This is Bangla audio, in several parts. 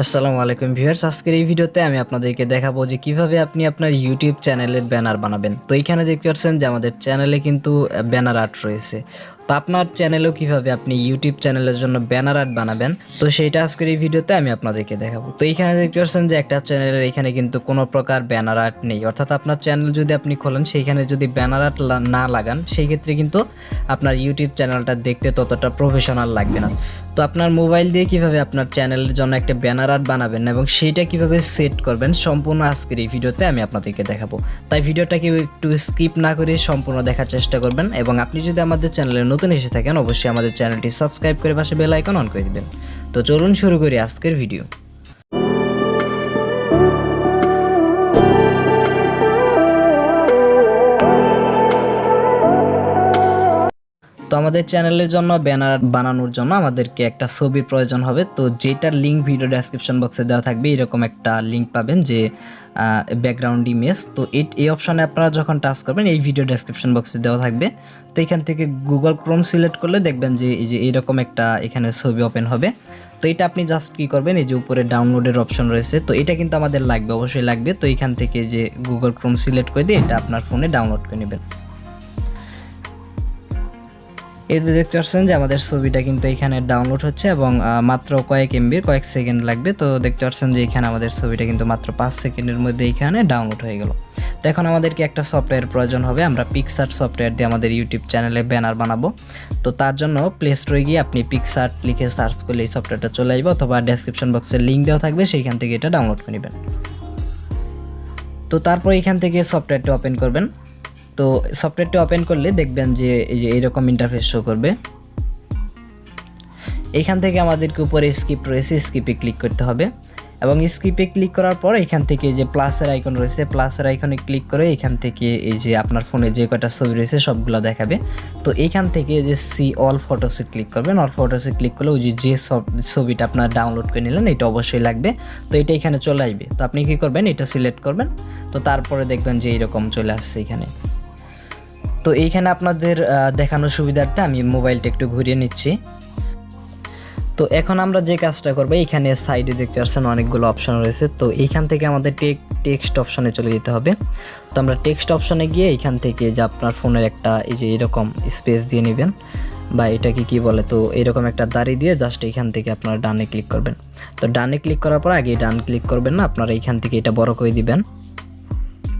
আসসালামু আলাইকুম ভিউয়ার্স, আজকের এই ভিডিওতে আমি আপনাদেরকে দেখাবো যে কিভাবে আপনি আপনার ইউটিউব চ্যানেলের ব্যানার বানাবেন। তো এইখানে দেখতে পাচ্ছেন যে আমাদের চ্যানেলে কিন্তু ব্যানার আর্ট রয়েছে। তো আপনার চ্যানেলেও কিভাবে আপনি ইউটিউব চ্যানেলের জন্য ব্যানার আর্ট বানাবেন, তো সেইটা আজকের এই ভিডিওতে আমি আপনাদেরকে দেখাবো। তো এইখানে দেখতে পাচ্ছেন যে একটা চ্যানেলের এখানে কিন্তু কোনো প্রকার ব্যানার আর্ট নেই, অর্থাৎ আপনার চ্যানেল যদি আপনি খোলেন সেইখানে যদি ব্যানার আর্ট না লাগান সেই ক্ষেত্রে কিন্তু আপনার ইউটিউব চ্যানেলটা দেখতে ততটা প্রফেশনাল লাগবে না। তো আপনার মোবাইল দিয়ে কিভাবে আপনার চ্যানেলের জন্য একটা ব্যানার আর্ট বানাবেন এবং সেইটা কিভাবে সেট করবেন সম্পূর্ণ আজকের এই ভিডিওতে আমি আপনাদেরকে দেখাবো। তাই ভিডিওটাকে একটু স্কিপ না করে সম্পূর্ণ দেখার চেষ্টা করবেন এবং আপনি যদি আমাদের চ্যানেলে নতুন এসে থাকেন অবশ্যই আমাদের চ্যানেলটি সাবস্ক্রাইব করে পাশে বেল আইকন অন করে দিবেন। তো চলুন শুরু করি আজকের ভিডিও। তো আমাদের চ্যানেলের জন্য ব্যানার বানানোর জন্য আমাদেরকে একটা ছবির প্রয়োজন হবে। তো যেটার লিঙ্ক ভিডিও ডেসক্রিপশন বক্সে দেওয়া থাকবে, এরকম একটা লিঙ্ক পাবেন যে ব্যাকগ্রাউন্ড ইমেজ। তো এই অপশানে আপনারা যখন টাচ করবেন এই ভিডিও ডেসক্রিপশন বক্সে দেওয়া থাকবে। তো এখান থেকে গুগল ক্রোম সিলেক্ট করলে দেখবেন যে এই যে এইরকম একটা এখানে ছবি ওপেন হবে। তো এটা আপনি জাস্ট কী করবেন, এই যে উপরে ডাউনলোডের অপশন রয়েছে, তো এটা কিন্তু আমাদের লাগবে, অবশ্যই লাগবে। তো এখান থেকে যে গুগল ক্রোম সিলেক্ট করে দিয়ে এটা আপনার ফোনে ডাউনলোড করে নেবেন। এই যে দেখতে পাচ্ছেন যে আমাদের ছবিটা কিন্তু এখানে ডাউনলোড হচ্ছে এবং মাত্র কয়েক এমবির কয়েক সেকেন্ড লাগবে। তো দেখতে পাচ্ছেন যে এখানে আমাদের ছবিটা কিন্তু মাত্র 5 সেকেন্ডের মধ্যে এখানে ডাউনলোড হয়ে গেল। তো এখন আমাদেরকে একটা সফটওয়্যার প্রয়োজন হবে। আমরা PicsArt সফটওয়্যার দিয়ে আমাদের ইউটিউব চ্যানেলে ব্যানার বানাবো। তো তার জন্য প্লে স্টোরে গিয়ে আপনি PicsArt লিখে সার্চ করলে এই সফটওয়্যারটা চলে আসবে, অথবা ডেসক্রিপশন বক্সে লিঙ্ক দেওয়া থাকবে, সেইখান থেকে এটা ডাউনলোড করে নেবেন। তো তারপর এখান থেকে সফটওয়্যারটা ওপেন করবেন। তো সফটওয়্যারটি ওপেন করলে দেখবেন যে এই যে এইরকম ইন্টারফেস শো করবে। এখান থেকে আমাদেরকে উপরে স্কিপ রয়েছে, স্কিপে ক্লিক করতে হবে এবং স্কিপে ক্লিক করার পর এখান থেকে যে প্লাসের আইকন রয়েছে, প্লাসের আইকনে ক্লিক করে এখান থেকে এই যে আপনার ফোনে যে কয়টা ছবি রয়েছে সবগুলো দেখাবে। তো এখান থেকে যে সি অল ফটোসে ক্লিক করবেন। অল ফটোসে ক্লিক করলে ওই যে ছবিটা আপনার ডাউনলোড করে নিলেন এটা অবশ্যই লাগবে। তো এটা এখানে চলে আসবে। তো আপনি কী করবেন, এটা সিলেক্ট করবেন। তো তারপরে দেখবেন যে এইরকম চলে আসছে এখানে। তো এইখানে আপনাদের দেখানোর সুবিধার্থে আমি মোবাইলটা একটু ঘুরিয়ে নিচ্ছি। তো এখন আমরা যে কাজটা করবো, এখানে সাইডে দেখতে পাচ্ছেন অনেকগুলো অপশন রয়েছে। তো এইখান থেকে আমাদের টেক্সট অপশনে চলে যেতে হবে। তো আমরা টেক্সট অপশনে গিয়ে এইখান থেকে যে আপনার ফোনের একটা এই যে এরকম স্পেস দিয়ে নেবেন, বা এটাকে কি বলে, তো এরকম একটা দাড়ি দিয়ে জাস্ট এইখান থেকে আপনারা ডানে ক্লিক করবেন। তো ডানে ক্লিক করার পর আগে ডান ক্লিক করবেন না, আপনারা এইখান থেকে এটা বড় করে দিবেন।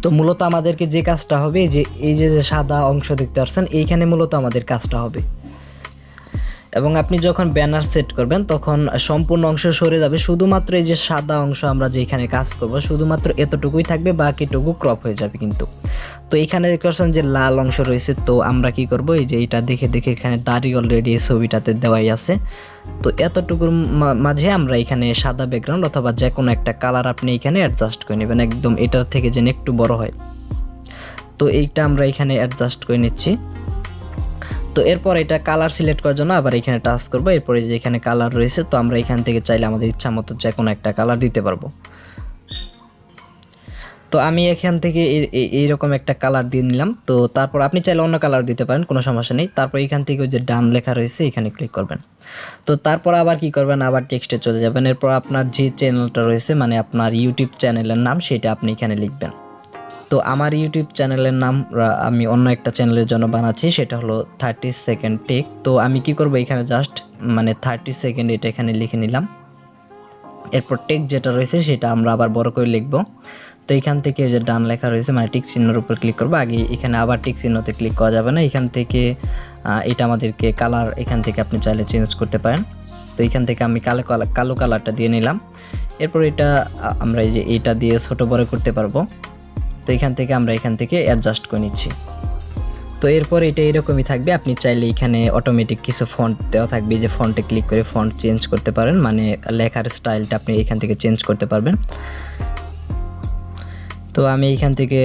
তো মূলত আমাদেরকে যে কাজটা হবে, যে এই যে সাদা অংশ দেখতে পাচ্ছেন এইখানে মূলত আমাদের কাজটা হবে। এবং আপনি যখন ব্যানার সেট করবেন তখন সম্পূর্ণ অংশ সরে যাবে, শুধুমাত্র এই যে সাদা অংশ আমরা যেখানে কাজ করব শুধুমাত্র এতটুকুই থাকবে, বাকিটুকু ক্রপ হয়ে যাবে কিন্তু। তো এইখানে দেখতে পাচ্ছেন যে লাল অংশ রয়েছে। তো আমরা কি করব, এই যে এটা দেখে দেখে এখানে দাড়ি অলরেডি এই ছবিটাতে দেওয়াই আছে। তো এতটুকুর মাঝে আমরা এখানে সাদা ব্যাকগ্রাউন্ড অথবা যে কোনো একটা কালার আপনি এখানে অ্যাডজাস্ট করে নেবেন, একদম এটার থেকে যেন একটু বড় হয়। তো এইটা আমরা এখানে অ্যাডজাস্ট করে নিচ্ছি। তো এরপর এটা কালার সিলেক্ট করার জন্য আবার এখানে টাচ করবো। এরপরে যে এখানে কালার রয়েছে, তো আমরা এখান থেকে চাইলে আমাদের ইচ্ছা মতো যে কোনো একটা কালার দিতে পারবো। তো আমি এখান থেকে এইরকম একটা কালার দিয়ে নিলাম। তো তারপর আপনি চাইলে অন্য কালার দিতে পারেন, কোনো সমস্যা নেই। তারপর এখান থেকে ওই যে ডান লেখা রয়েছে এখানে ক্লিক করবেন। তো তারপর আবার কি করবেন, আবার টেক্সটে চলে যাবেন। এরপর আপনার যে চ্যানেলটা রয়েছে, মানে আপনার ইউটিউব চ্যানেলের নাম, সেটা আপনি এখানে লিখবেন। তো আমার ইউটিউব চ্যানেলের নাম আমি অন্য একটা চ্যানেলের জন্য বানাচ্ছি, সেটা হলো 30 সেকেন্ড টেক। তো আমি কি করব, এখানে জাস্ট মানে 30 সেকেন্ড এটা এখানে লিখে নিলাম। এরপর টেক যেটা রয়েছে সেটা আমরা আবার বড় করে লিখব। তো এখান থেকে যে ডান লেখা রয়েছে মানে টিক চিহ্নের উপর ক্লিক করবো। আগে এখানে আবার টিক চিহ্নতে ক্লিক করা যাবে না, এখান থেকে এটা আমাদেরকে কালার এখান থেকে আপনি চাইলে চেঞ্জ করতে পারেন। তো এখান থেকে আমি কালো কালারটা দিয়ে নিলাম। এরপর এটা আমরা এই যে এটা দিয়ে ছোটো বড় করতে পারবো। তো এখান থেকে আমরা এখান থেকে অ্যাডজাস্ট করে নিচ্ছি। তো এরপর এটা এরকমই থাকবে। আপনি চাইলে এখানে অটোমেটিক কিছু ফন্ট দেওয়া থাকবে, যে ফন্টে ক্লিক করে ফন্ট চেঞ্জ করতে পারেন, মানে লেখার স্টাইলটা আপনি এখান থেকে চেঞ্জ করতে পারবেন। তো আমি এখান থেকে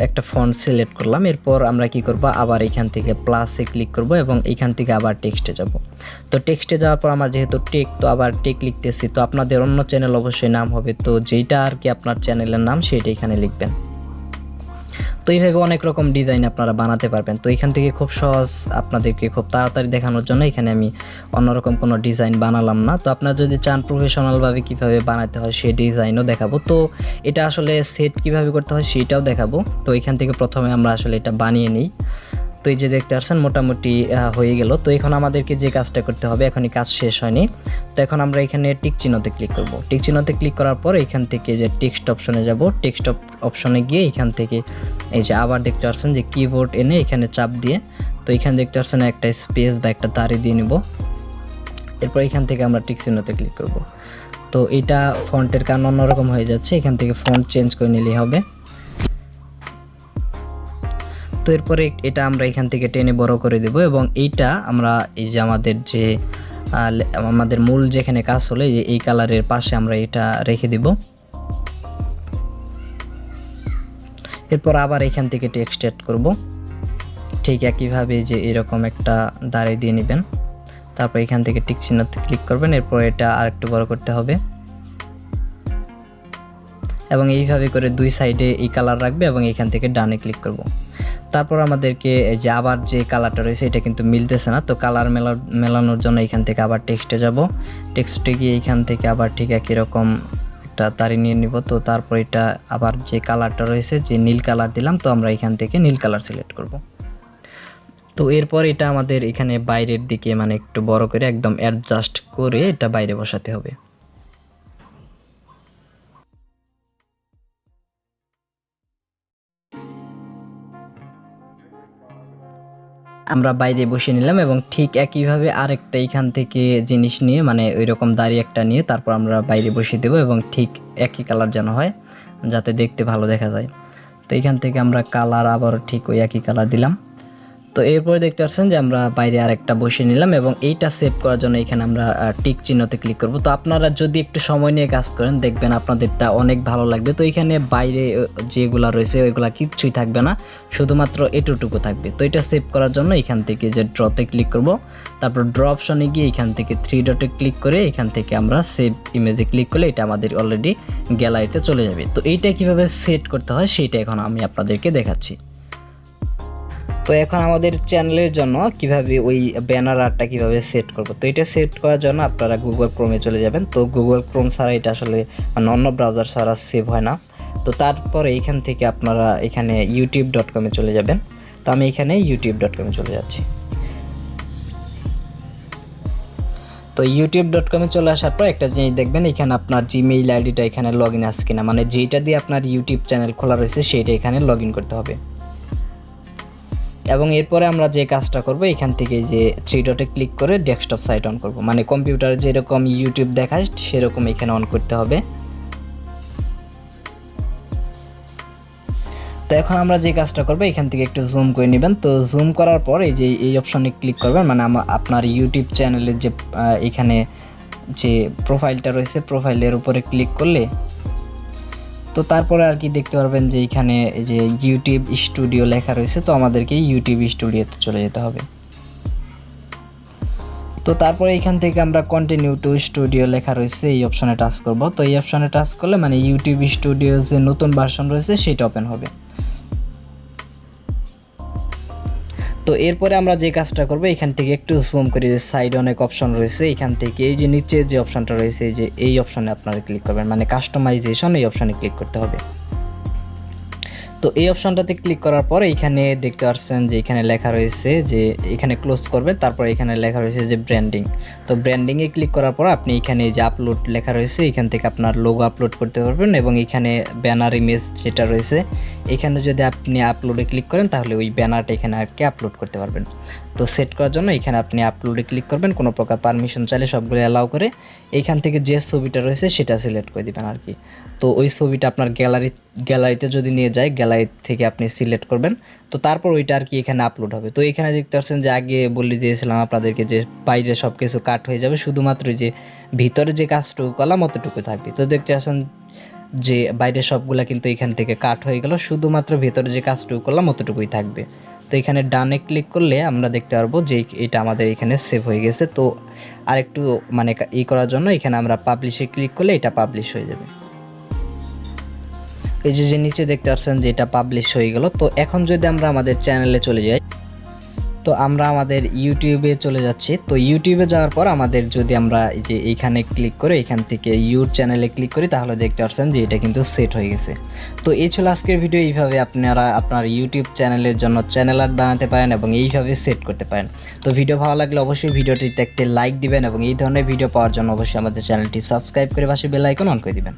একটা ফন্ট সিলেক্ট করলাম। এরপর আমরা কি করব, আবার এখান থেকে প্লাসে ক্লিক করব এবং এখান থেকে আবার টেক্সটে যাব। তো টেক্সটে যাওয়ার পর আমার যেহেতু টেক, তো আবার টেক লিখতেছি। তো আপনাদের অন্য চ্যানেল অবশ্যই নাম হবে, তো যেইটা আর কি আপনার চ্যানেলের নাম সেটা এখানে লিখবেন। তো তো এইভাবে অনেক রকম ডিজাইন আপনারা বানাতে পারবেন। তো এখান থেকে খুব সহজ আপনাদেরকে খুব তাড়াতাড়ি দেখানোর জন্য এখানে আমি অন্যরকম কোনো ডিজাইন বানালাম না। তো আপনারা যদি চান প্রফেশনালভাবে কীভাবে বানাতে হয় সেই ডিজাইনও দেখাবো। তো এটা আসলে সেট কীভাবে করতে হয় সেটাও দেখাবো। তো এখান থেকে প্রথমে আমরা আসলে এটা বানিয়ে নিই। তো এই যে দেখতে পাচ্ছেন মোটামুটি হয়ে গেল। তো এখন আমাদেরকে যে কাজটা করতে হবে, এখনই কাজ শেষ হয়নি। তো এখন আমরা এখানে টিক চিহ্নতে ক্লিক করব। টিক চিহ্নতে ক্লিক করার পর এখান থেকে যে টেক্সট অপশনে যাব, টেক্সট অপশনে গিয়ে এখান থেকে এই যে আবার দেখতে পাচ্ছেন যে কিবোর্ড এনে এখানে চাপ দিয়ে, তো এখানে দেখতে পাচ্ছেন একটা স্পেস বা একটা দাড়ি দিয়ে নিব। এরপর এখান থেকে আমরা টিক চিহ্নতে ক্লিক করব। তো এটা ফন্টের কারণ অন্যরকম হয়ে যাচ্ছে, এখান থেকে ফন্ট চেঞ্জ করে নিলেই হবে। তো এরপরে এটা আমরা এখান থেকে টেনে বড় করে দেব এবং এইটা আমরা এই যে আমাদের মূল যেখানে কাজ হলে এই কালারের পাশে আমরা এটা রেখে দেব। এরপর আবার এখান থেকে টেক্সট অ্যাড করব। ঠিক একইভাবে যে এরকম একটা দাড়ি দিয়ে নেবেন, তারপর এখান থেকে টিক চিহ্নতে ক্লিক করবেন। এরপর এটা আরেকটু বড় করতে হবে এবং এইভাবে করে দুই সাইডে এই কালার রাখবে এবং এখান থেকে ডানে ক্লিক করব। তারপর আমাদেরকে যে আবার যে কালারটা রয়েছে এটা কিন্তু মিলতেছে না, তো কালার মেলানোর জন্য এখান থেকে আবার টেক্সটে যাব। টেক্সটে গিয়ে এখান থেকে আবার ঠিক একই রকম একটা দাড়ি নিয়ে নিব। তো তারপর এটা আবার যে কালারটা রয়েছে যে নীল কালার দিলাম, তো আমরা এখান থেকে নীল কালার সিলেক্ট করব। তো এরপর এটা আমাদের এখানে বাইরের দিকে মানে একটু বড় করে একদম অ্যাডজাস্ট করে এটা বাইরে বসাতে হবে। আমরা বাইরে বসিয়ে নিলাম এবং ঠিক একইভাবে আরেকটা এখান থেকে জিনিস নিয়ে মানে ওই রকম দাড়ি একটা নিয়ে তারপর আমরা বাইরে বসিয়ে দেবো এবং ঠিক একই কালার যেন হয়, যাতে দেখতে ভালো দেখা যায়। তো এখান থেকে আমরা কালার আবার ঠিক ওই একই কালার দিলাম। তো এরপরে দেখতে পাচ্ছেন যে আমরা বাইরে আরেকটা বসিয়ে নিলাম এবং এইটা সেভ করার জন্য এখানে আমরা টিক চিহ্নতে ক্লিক করব। তো আপনারা যদি একটু সময় নিয়ে কাজ করেন দেখবেন আপনাদেরটা অনেক ভালো লাগবে। তো এখানে বাইরে যেগুলা রয়েছে ওইগুলা কিচ্ছুই থাকবে না, শুধুমাত্র এটুকু থাকবে। তো এটা সেভ করার জন্য এখান থেকে যে ড্রতে ক্লিক করব, তারপর ড্র অপশনে গিয়ে এখান থেকে 3 ডটে ক্লিক করে এখান থেকে আমরা সেভ ইমেজে ক্লিক করলে এটা আমাদের অলরেডি গ্যালারিতে চলে যাবে। তো এইটা কিভাবে সেট করতে হয় সেটা এখন আমি আপনাদেরকে দেখাচ্ছি। তো এখন আমাদের চ্যানেলের জন্য কিভাবে ওই ব্যানার আর্টটা কিভাবে সেট করব, তো এটা সেট করার জন্য আপনারা গুগল ক্রোমে চলে যাবেন। তো গুগল ক্রোম ছাড়া এটা আসলে অন্য ব্রাউজার ছাড়া সেভ হয় না। তো তারপরে এইখান থেকে আপনারা এখানে youtube.com-এ চলে যাবেন। তো আমি এখানে youtube.com-এ চলে যাচ্ছি। তো youtube.com-এ চলে আসার পর একটা জিনিস দেখবেন, এখানে আপনার জিমেইল আইডিটা এখানে লগ ইন আছে কিনা, মানে যেটা দিয়ে আপনার ইউটিউব চ্যানেল খোলা রয়েছে সেইটা এখানে লগ ইন করতে হবে। এবং এরপরে আমরা যে কাজটা করব এখান থেকে যে 3 ডটে ক্লিক করে ডেস্কটপ সাইট অন করব, মানে কম্পিউটারে যেরকম ইউটিউব দেখায় সেরকম এখানে অন করতে হবে। তো এখন আমরা যে কাজটা করব এখান থেকে একটু জুম করে নেবেন। তো জুম করার পর এই যে এই অপশনে ক্লিক করবেন, মানে আপনার ইউটিউব চ্যানেলের যে এখানে যে প্রোফাইলটা রয়েছে প্রোফাইলের উপরে ক্লিক করলে তো তারপরে আর কি দেখতে পারবেন যে এখানে এই যে ইউটিউব স্টুডিও লেখা রয়েছে। তো আমাদেরকে ইউটিউব স্টুডিওতে চলে যেতে হবে। তো তারপরে এখান থেকে আমরা কন্টিনিউ টু স্টুডিও লেখা রয়েছে এই অপশনে টাচ করব। তো এই অপশনে টাচ করলে মানে ইউটিউব স্টুডিও যে নতুন ভার্সন রয়েছে সেটা ওপেন হবে। তো এরপরে আমরা যে কাজটা করব এখান থেকে একটু জুম করে যে সাইডে অনেক অপশন রয়েছে, এখান থেকে এই যে নিচে যে অপশনটা রয়েছে এই যে এই অপশনে আপনারা ক্লিক করবেন, মানে কাস্টমাইজেশন এই অপশনে ক্লিক করতে হবে। তো এই অপশনটাতে ক্লিক করার পর এখানে দেখতে পাচ্ছেন যে এখানে লেখা রয়েছে যে এখানে ক্লোজ করবেন, তারপর এখানে লেখা রয়েছে যে ব্র্যান্ডিং। তো ব্র্যান্ডিংয়ে ক্লিক করার পর আপনি এখানে যে আপলোড লেখা রয়েছে এখান থেকে আপনার লোগো আপলোড করতে পারবেন এবং এখানে ব্যানার ইমেজ যেটা রয়েছে এখানে যদি আপনি আপলোডে ক্লিক করেন তাহলে ওই ব্যানারটা এখানে আর কি আপলোড করতে পারবেন। তো সেট করার জন্য এখানে আপনি আপলোডে ক্লিক করবেন, কোনো প্রকার পারমিশন চাইলে সবগুলো অ্যালাউ করে এইখান থেকে যে ছবিটা রয়েছে সেটা সিলেক্ট করে দিবেন আর কি। তো ওই ছবিটা আপনার গ্যালারিতে যদি নিয়ে যায় গ্যালারি থেকে আপনি সিলেক্ট করবেন, তো তারপর ওইটা আর কি এখানে আপলোড হবে। তো এখানে দেখতে পাচ্ছেন যে আগে বলে দিয়েছিলাম আপনাদেরকে যে বাইরে সব কিছু কাট হয়ে যাবে, শুধুমাত্র যে ভিতরে যে কাজটুকু করলাম অতটুকু থাকবে। তো দেখতে পাচ্ছেন যে বাইরে সবগুলা কিন্তু এখান থেকে কাট হয়ে গেল, শুধুমাত্র ভিতরে যে কাজটুকু করলাম অতটুকুই থাকবে। তো এখানে ডানে ক্লিক করলে আমরা দেখতে পারবো যে এটা আমাদের এখানে সেভ হয়ে গেছে। তো আরেকটু মানে করার জন্য এখানে আমরা পাবলিশে ক্লিক করলে এটা পাবলিশ হয়ে যাবে। এই যে নিচে দেখতে পাচ্ছেন যে এটা পাবলিশ হয়ে গেল। তো এখন যদি আমরা আমাদের চ্যানেলে চলে যাই, তো আমরা আমাদের ইউটিউবে চলে যাচ্ছি। তো ইউটিউবে যাওয়ার পর আমাদের যদি আমরা এই যে এইখানে ক্লিক করে এখান থেকে ইউর চ্যানেলে ক্লিক করি, তাহলে দেখতে পাচ্ছেন যে এটা কিন্তু সেট হয়ে গেছে। তো এই ছিল আজকের ভিডিও। এইভাবে আপনারা আপনার ইউটিউব চ্যানেলের জন্য চ্যানেল আর্ট বানাতে পারেন এবং এইভাবে সেট করতে পারেন। তো ভিডিও ভালো লাগলে অবশ্যই ভিডিওটিতে একটি লাইক দিবেন এবং এই ধরনের ভিডিও পাওয়ার জন্য অবশ্যই আমাদের চ্যানেলটি সাবস্ক্রাইব করে পাশে বেল আইকন অন করে দিবেন।